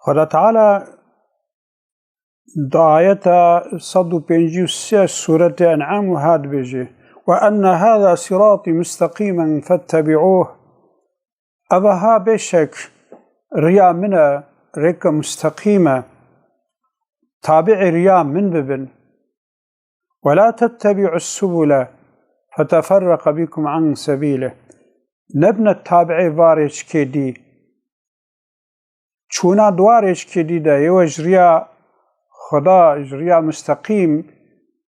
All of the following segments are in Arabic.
خدا تعالى دعاية صدو بينجي سورة أنعام وهاد بيجي وأن هذا صراطي مستقيما فاتبعوه أبها بشك ريا منا ريكا مستقيمة تابع ريا من ببن ولا تتبعوا السبل فتفرق بكم عن سبيله نبنى التابعي فاريش كدي چونا دوارش كدي دا يو جريا خدا جريا مستقيم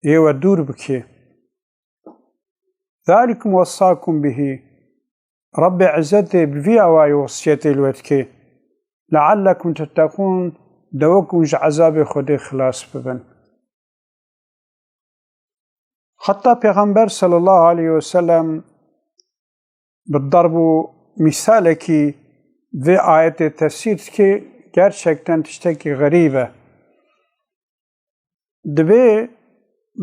يو دور بكي ذلكم وصاكم به رب عزتي بفي أواي وصيتي الوتكي لعلكم تتقون دوكم عذاب خدي خلاص ببن حتى پیغمبر صلى الله عليه وسلم بالضرب مثالك في آية التفسير كي gerçekten تشتكي غريبة دبي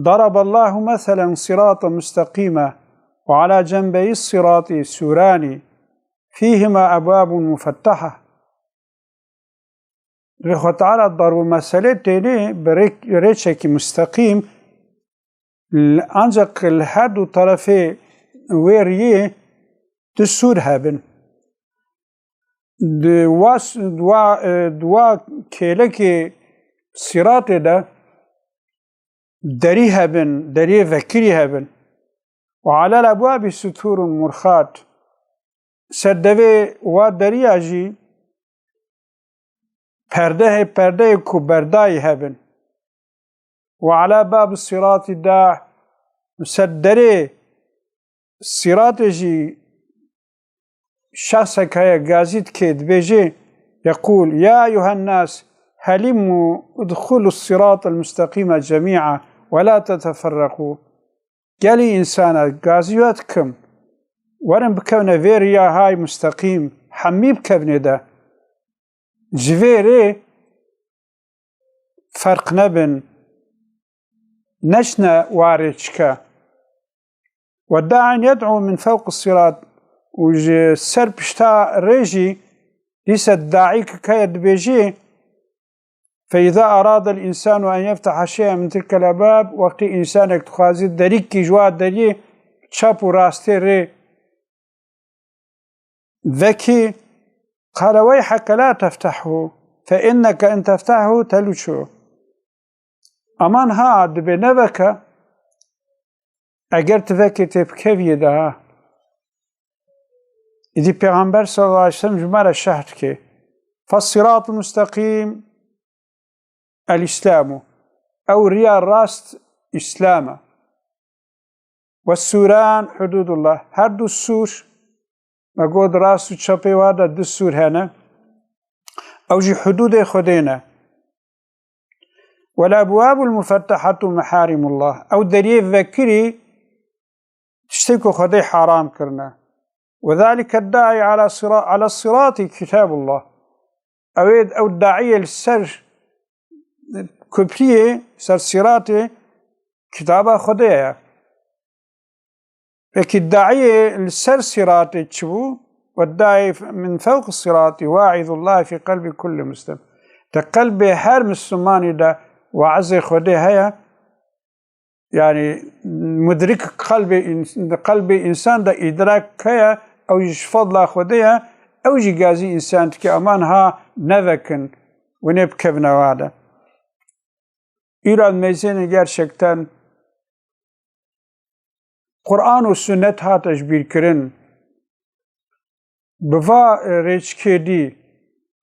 ضرب الله مثلا صراطا مستقيما وعلى جنبي الصراط سوران فيهما أبواب مفتحة رخو تعالى ضرب مسألة تاني بريتشك مستقيم ancak her du tarafı veriye düstur hebben. Dua keleki siratı da deri hebben, deri vekiri hebben. Ve alal abwabi suturun murkhat. Serdeve ve deriyacı perde ku berdai hebben. وعلى باب الصراط داع مسدري الصراط جي شخصك هيا قازيد كيد بيجي يقول يا أيها الناس هلموا ادخلوا الصراط المستقيم جميعا ولا تتفرقوا قالي إنسانا قازيواتكم ورن بكونا فيريا هاي مستقيم حميب كبني دا جفيري فرق نبن نشنا واريشكا والداعي يدعو من فوق الصراط وسر بشتا ريجي ليس الداعي كيد بيجي فإذا أراد الإنسان أن يفتح شيئا من تلك الأبواب وقت إنسانك تخازي دريك جواد دري تشابو راستي ري ذكي قال ويحك لا تفتحه فإنك إن تفتحه تلوشو امان ها دبی نوکه اگر تفکر تبکیه ده ایدی پیغمبر صلی الله علیه وسلم جمال شهد که فالصراط المستقيم الإسلام أو ريا الراست إسلام والسوران حدود الله هر دو سور ما قود راست و چپی وادا دو سور هنه أو جي حدود خدينه والأبواب المفتحة محارم الله أو دليل ذكري تشتكو خدي حرام كرنا وذلك الداعي على الصراط كتاب الله أو الداعية للسر كبرية سر صراط كتابة خديها لكن الداعية للسر صراط تشبو والداعي من فوق الصراط واعظ الله في قلب كل مسلم تقلب هر مسلماني ده وعز خده هيا يعني مدرك قلب إنسان ده إدراك هيا أو يشفض لا خدها أو جازي إنسان تكي أمانها نذكن ونبكبنا وادا إلى الميزين gerçekten Kur'an و سنت ها تشبير كرن بفا ريش كيدي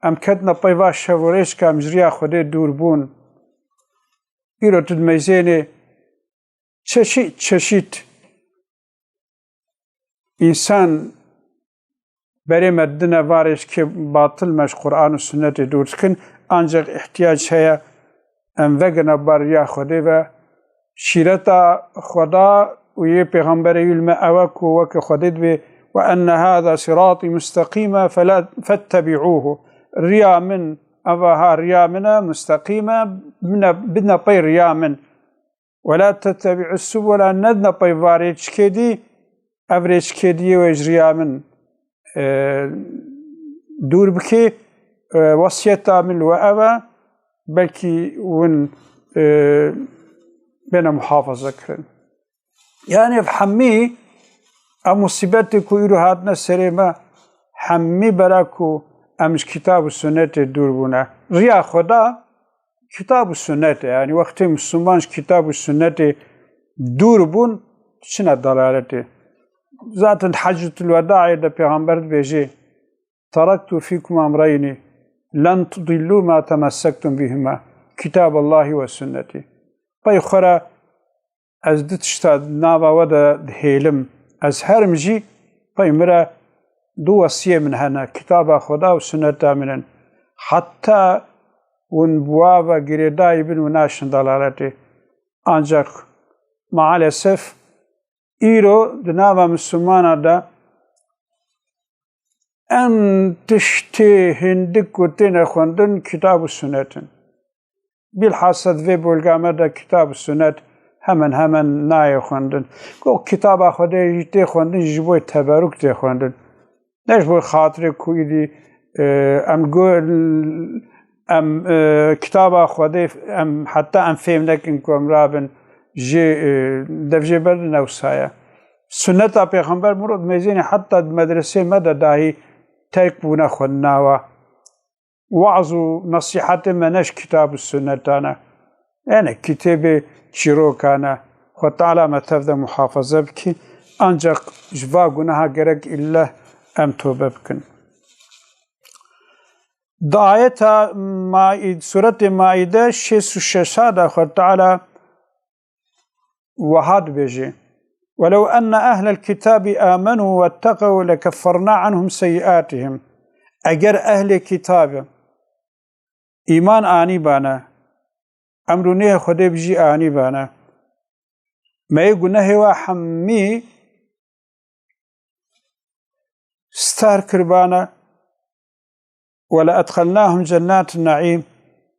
أم كدنا بيوا شوريش كام جريا خده دور بون إيرو تدميزيني çeşit insan beri meddine varış ki batıl meş Kur'an-ı sünneti dursun ancak ihtiyaç heye envegna bariya khode ve şirata khoda و ye peygamberi ilme avaku ve ke khodid be ve enne hâzâ sirâti müstakîme fettebi'ûhu riya min أبها ريامنا مستقيمة بدنا بي ريامن ولا تتبع السبل ندنا بي فاريج كدي أفريج كدي ويجريامن دور بكي وصيتا من وأبا بلكي ون بين محافظة كرن يعني بحمي مصيبتك ويرو هاتنا سريما حمي براكو امش كتاب السنة دور بونا ريا خدا كتاب السنة يعني وقت مسلمانش كتاب السنة دور بون شنا دلالته ذات حجة الوداع دا پیغمبر بيجي تركت فيكم أمرين لن تضلوا ما تمسكتم بهما كتاب الله والسنة بيخرا از دتشتاد نابا ودا هيلم از هرمجي بيمرا دو وصية من هنا كتاب خدا وسنة منن حتى ونبوابا قريداي بن وناشن دلالته ancak maalesef İro dnava Müslümana da en tişti hindik kutine khondun kitab-ı sünnetin. Bilhassa ve bölgemede kitab-ı sünnet hemen naye khondun. O kitaba khoda jite khondun jiboy teberrük de khondun. Neş bu hatire kuydi am gol am kitaba khoda am hatta am femlekin komrabın جي دفجي بر نوسايا سنة پیغمبر مرود ميزين حتى مدرسة مدى داهي تيك بونا خناوا وعظو نصيحة مناش كتاب السنة تانا يعني كتاب شروكانا وتعالى ما تفضى محافظة بكي أنجق جوا قناها قرق إلا أم توبة بكن دعاية سورة مائدة شيس الشيشادة وتعالى وهاد بيجي ولو أن أهل الكتاب آمنوا واتقوا لكفرنا عنهم سيئاتهم أجر أهل الكتاب إيمان آني بانا أمرونه خده بجي آني بانا ما يقولنا هو حمي ستار كربانا ولا أدخلناهم جنات النعيم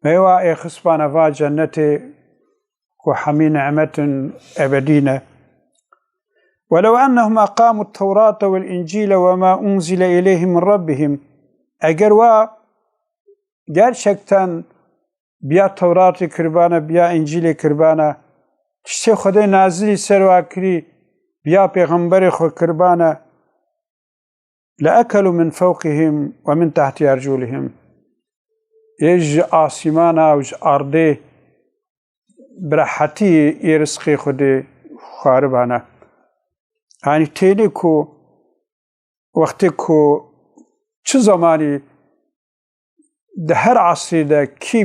ما هو يخصبانا فا جنتي وحمي نعمة أبدينة ولو أنهم أقاموا التوراة والإنجيل وما أنزل إليهم من ربهم أجروا gerçekten بیا تورات کربانه بیا انجیل کربانه تشتی خدای نازلی سروا کری بیا پیغمبر خود کربانه لأكلوا من فوقهم ومن تحت أرجلهم يج آسمانا وج أرضه برحتي يرزقي خدي خاربانا يعني تيني كو وقتی كو چه زماني ده هر عصری ده کی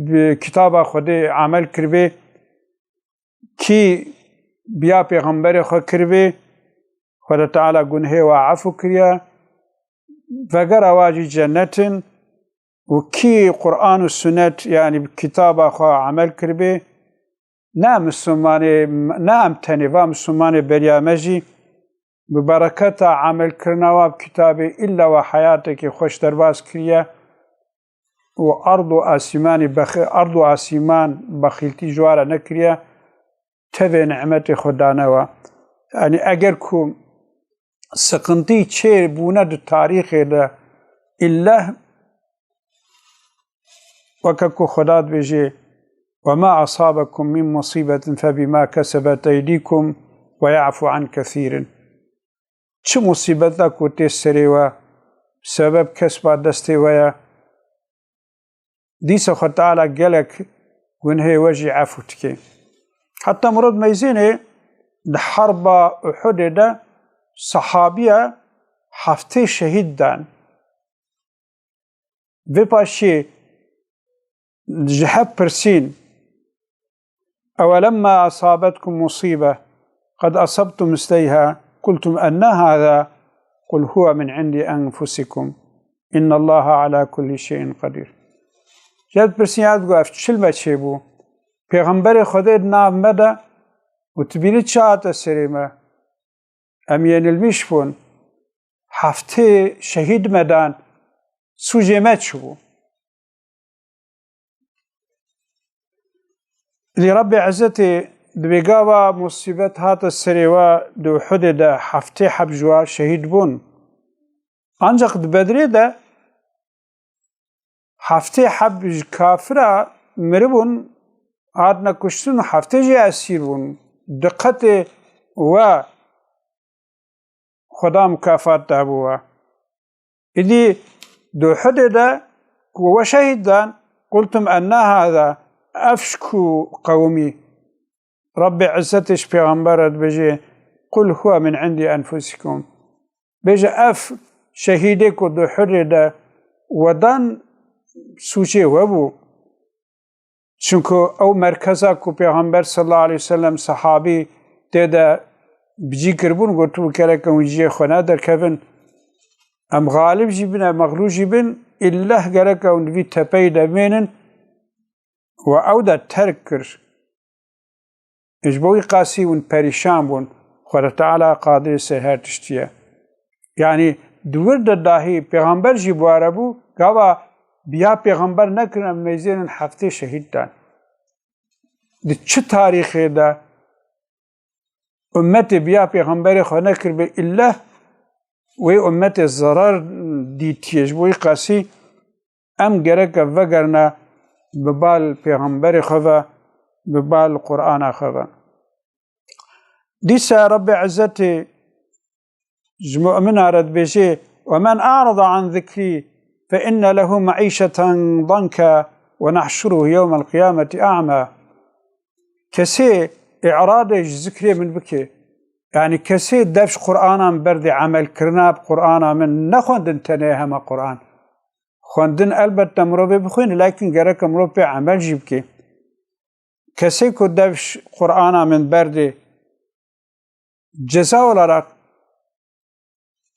بكتاب خدي عمل کربه کی بیا پیغمبر خود کربه خدا تعالى گنه و عفو کریا وگر اواجی جنتن وكي قرآن والسنة يعني بكتاب أخوة عمل كربي نام السماني نام تنفام السماني بريامجي ببركة عمل كرنوا بكتابي إلا وحياتك خوش درباس كريا وأرض آسمان بخيلتي جوارا نكريا تبي نعمتي خدانوا يعني أجركم سقنتي شيء بونا التاريخ ده إلا وككو خداد بيجي وما أصابكم من مصيبة فبما كسبت أيديكم ويعفو عن كثير شو مصيبتك وتسريوا سبب كسب دستي ويا ديس خد تعالى قالك وإنه وجه عفوتك حتى مرد ميزيني الحرب أحد ده صحابية حفتي شهيد دان وباشي جحب برسين أولما أصابتكم مصيبة قد أصبتم مثليها قلتم أن هذا قل هو من عند أنفسكم إن الله على كل شيء قدير جد برسين أدقوا أفتشل بچيبو پیغمبر خدا نام مدى وتبيني شاعت السريمة أمين المشفون حفتي شهيد مدان سوجيمت شبو لرب عزتي دبيقاوا مصيبت هات السريوا دو حدد حفتي حبجوا شهيد بون أنجق دبدري ده هفته حب کافرا مربون هاتنا کشتن هفته جی اسیر بون دقت و خدا مكافات دابوا إذي دو حدد وشهدا قلتم أن هذا أفشكو قومي رب عزتش پیغمبرت بجي قل هو من عندي أنفسكم بجي أف شهيدك دو حدد ودان سوچه وابو چونکو او مرکزا کو پیغمبر صلی الله علیه وسلم صحابی تیدا بجی کربون گوتو کرا کنجی خونه در کفن ام غالب جیبن ام مغلوب جیبن الله گرا کن وی تپی دمینن و او دا ترک کر اجبوی قاسی ون پریشان بون خدا تعالی قادر سهر تشتیه یعنی دور داهی پیغمبر جی بواره بو گاوا بیا پیغمبر نکرن میزین هفته شهید دان دی چه تاریخی دا امت بیا پیغمبر خو نکر به الله و امت ضرر دیتیش بوی قاسی ام گرک وگرنا ببال پیغمبر خو ببال قرآن خو دیسا رب عزت مؤمن رد بشي ومن أعرض عن ذكري فإن له معيشة ضنكا ونحشره يوم القيامة أعمى كسي إعراض ذكري من بكي يعني كسي دفش قرآنا برد عمل كرنا بقرآنا من نخوندن تنيهما قرآن خوندن البته مروبي بخوين لكن جرك مروبي عمل جيبكي كسي كو دفش قرآنا من برد جزاء ولا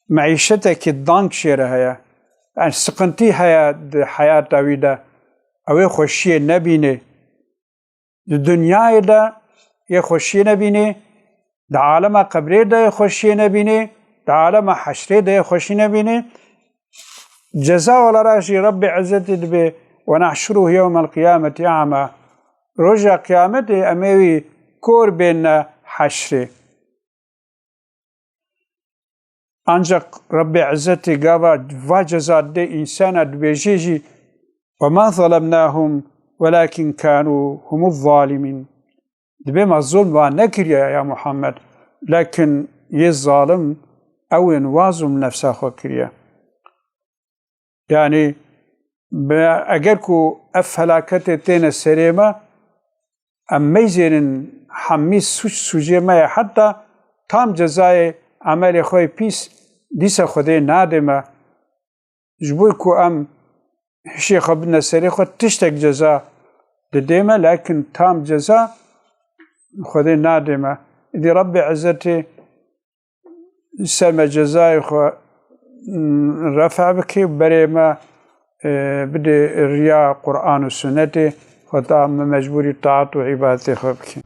معيشتك الضنك شيره هيا يعني سقنتي هيا حياة داويدا أو خوشي نبيني الدنيا دا يخوشي نبيني دا عالم قبري دا يخوشي نبيني دا عالم حشري دا يخوشي نبيني جزاء ولا راشي رب عزتي دبي ونحشره يوم القيامة أعمى رجع قيامتي أميوي كور بين حشري ancak Rabbi İzzeti gava vacazat de insana dbejiji ve ma zalamnahum velakin kanu humuz zalimin. Dbema zulm ve nekriya ya Muhammed. Lakin ye zalim evin vazum nefsa khokriya. Yani eğer ku ef felakete tene serema emmeyzenin hammis suç sucemaya hatta tam cezayı عمل خوی پیس دیسا خودی نادمه جبوی کو ام شیخ ابن سری خود تشتک جزا ددیمه لكن تام جزا خودی نادمه دی رب عزتي سلم جزای خو رفع بكي بريما بدي رياء قرآن و سنتي خطا مجبوري طاعت و عبادتي خو بكي